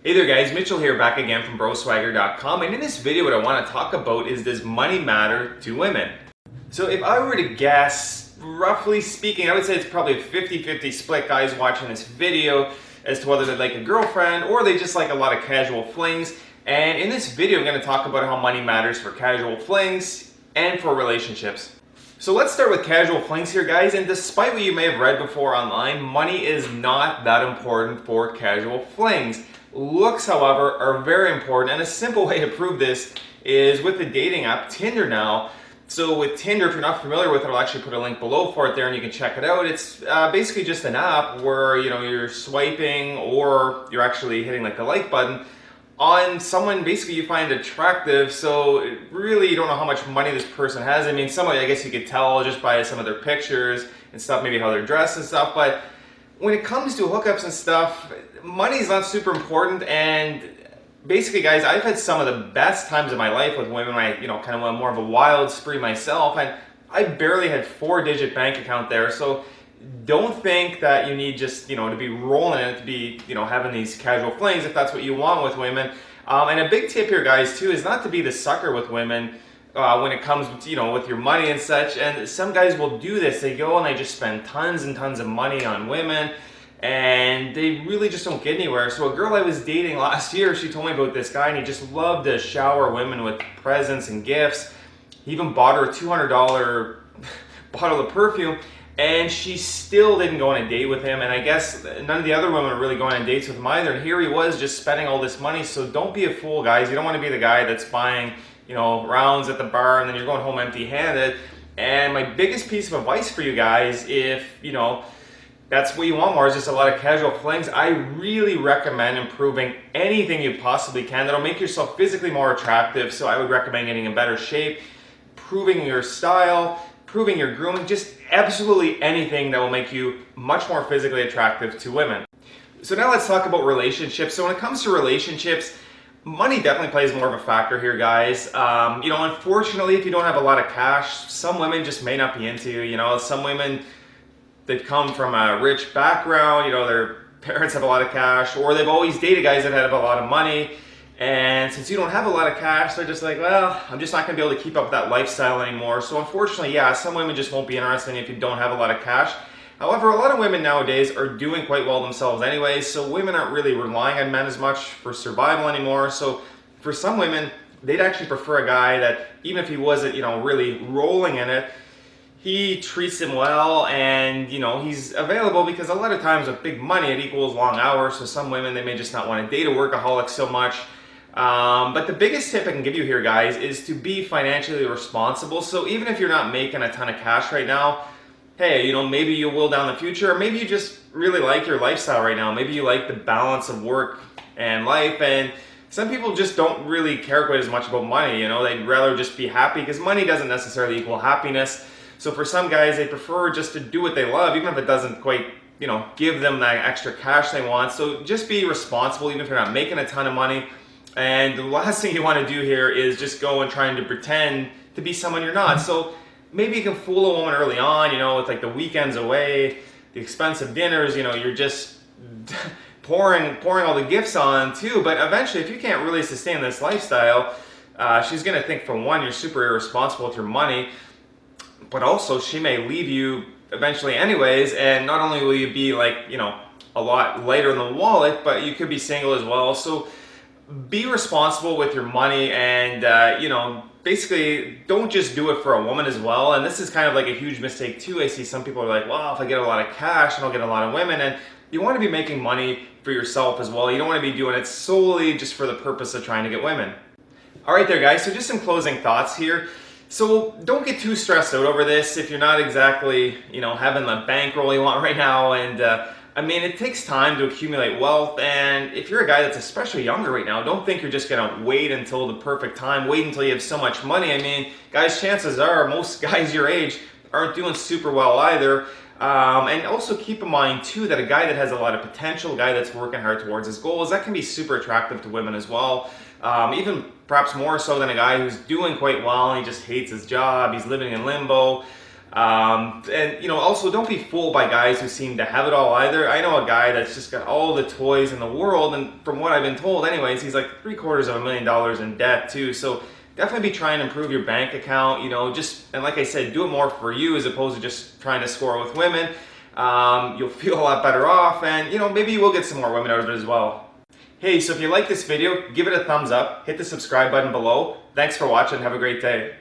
Hey there guys, Mitchell here back again from Broswagger.com, and in this video what I want to talk about is, does money matter to women? So if I were to guess, roughly speaking, I would say it's probably a 50-50 split, guys watching this video, as to whether they like a girlfriend or they just like a lot of casual flings. And in this video I'm going to talk about how money matters for casual flings and for relationships. So let's start with casual flings here, guys, and despite what you may have read before online, money is not that important for casual flings. Looks, however, are very important, and a simple way to prove this is with the dating app Tinder now. So with Tinder, if you're not familiar with it, I'll actually put a link below for it there and you can check it out. It's basically just an app where you're swiping or you're actually hitting like the like button on someone basically you find attractive. So really you don't know how much money this person has. I mean, somebody, I guess you could tell just by some of their pictures and stuff, maybe how they're dressed and stuff, but when it comes to hookups and stuff, money is not super important. And basically, guys, I've had some of the best times of my life with women. I, kind of went more of a wild spree myself, and I barely had 4-digit bank account there. So don't think that you need just, to be rolling in it, to be, having these casual flings if that's what you want with women. And a big tip here, guys, too, is not to be the sucker with women when it comes to, with your money and such. And some guys will do this. They go and they just spend tons and tons of money on women, and they really just don't get anywhere. So a girl I was dating last year, she told me about this guy, and he just loved to shower women with presents and gifts. He even bought her a $200 bottle of perfume, and she still didn't go on a date with him. And I guess none of the other women are really going on dates with him either. And here he was just spending all this money. So don't be a fool, guys. You don't want to be the guy that's buying rounds at the bar and then you're going home empty-handed. And my biggest piece of advice for you guys, if that's what you want more, is just a lot of casual flings, I really recommend improving anything you possibly can that'll make yourself physically more attractive. So I would recommend getting in better shape, improving your style, improving your grooming, just absolutely anything that will make you much more physically attractive to women. So now let's talk about relationships. So when it comes to relationships, money definitely plays more of a factor here, guys. Unfortunately, if you don't have a lot of cash, some women just may not be into you. Some women, they've come from a rich background, their parents have a lot of cash, or they've always dated guys that have a lot of money. And since you don't have a lot of cash, they're just like, well, I'm just not going to be able to keep up that lifestyle anymore. So unfortunately, yeah, some women just won't be interested in if you don't have a lot of cash. However, a lot of women nowadays are doing quite well themselves anyways, so women aren't really relying on men as much for survival anymore. So for some women, they'd actually prefer a guy that, even if he wasn't, really rolling in it, he treats them well, and he's available, because a lot of times with big money it equals long hours. So some women, they may just not want to date a workaholic so much. But the biggest tip I can give you here, guys, is to be financially responsible. So even if you're not making a ton of cash right now, hey, maybe you will down the future, or maybe you just really like your lifestyle right now. Maybe you like the balance of work and life, and some people just don't really care quite as much about money. They'd rather just be happy, because money doesn't necessarily equal happiness. So for some guys, they prefer just to do what they love, even if it doesn't quite, give them that extra cash they want. So just be responsible, even if you're not making a ton of money. And the last thing you want to do here is just go and trying to pretend to be someone you're not. So maybe you can fool a woman early on, with like the weekends away, the expensive dinners, you're just pouring all the gifts on too. But eventually, if you can't really sustain this lifestyle, she's going to think, for one, you're super irresponsible with your money, but also she may leave you eventually anyways. And not only will you be like, a lot lighter in the wallet, but you could be single as well. So be responsible with your money, and basically don't just do it for a woman as well. And this is kind of like a huge mistake too. I see some people are like, well, if I get a lot of cash, and I'll get a lot of women. And you want to be making money for yourself as well. You don't want to be doing it solely just for the purpose of trying to get women. All right there, guys, so just some closing thoughts here. So don't get too stressed out over this if you're not exactly having the bankroll you want right now. And I mean, it takes time to accumulate wealth, and if you're a guy that's especially younger right now, don't think you're just gonna wait until the perfect time, wait until you have so much money. I mean, guys, chances are most guys your age aren't doing super well either. And also keep in mind too that a guy that has a lot of potential, a guy that's working hard towards his goals, that can be super attractive to women as well. Even perhaps more so than a guy who's doing quite well and he just hates his job, he's living in limbo. And also don't be fooled by guys who seem to have it all either. I know a guy that's just got all the toys in the world, and from what I've been told anyways, he's like $750,000 in debt too. So definitely be trying to improve your bank account, and like I said, do it more for you as opposed to just trying to score with women. You'll feel a lot better off, and maybe you will get some more women out of it as well. Hey, so if you like this video, give it a thumbs up, hit the subscribe button below. Thanks for watching, have a great day.